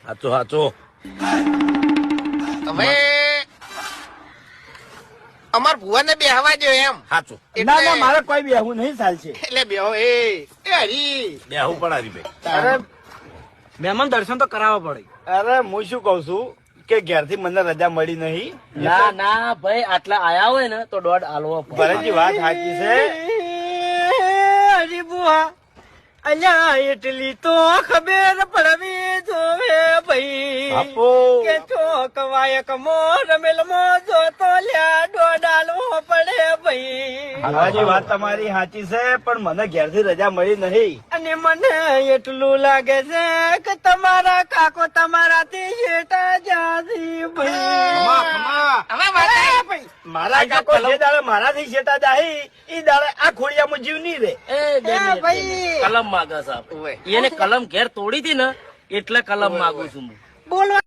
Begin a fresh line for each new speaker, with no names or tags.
સાચું સાચું.
હવે અમાર ભુવાને બેહવા દો એમ.
સાચું.
ના ના મારે કોઈ બેહવું નહીં ચાલશે.
એટલે બેહો એ હરી
બેહવું પડે હરીભાઈ.
અરે
મહેમાન દર્શન તો કરાવવા પડે.
અરે હું શું કઉ છું કે ઘેરથી મને રજા મળી નહીં.
ના ના ભાઈ આટલા આયા હોય ને તો દોઢ આલવો પડે.
ભરતજી વાત સાચી છે.
હરી બુઆ અલ્યા એટલી તો ખબર પડવી જોવે ભાઈ
આપો
કે ચોક વાયક મો રમેલ મો જો તો લ્યા દોઢ આલવો પડે ભાઈ.
હાજી વાત તમારી સાચી છે પણ મને ઘેરથી રજા મળી નહીં.
અને મને એટલું લાગે છે કે તમારા કાકો તમારાથી શેટા જાતી ભાઈ.
હવે વાત
ભાઈ
મારા કાકો જે દાડે મારાથી શેટા જાહી ઈ દાડે આ ખોડિયામાં જીવ નહીં રે.
ભાઈ
કલમ માગે સાહેબ એને કલમ ઘેર તોડી હતી ને એટલે કલમ માગું છું હું.
બોલવા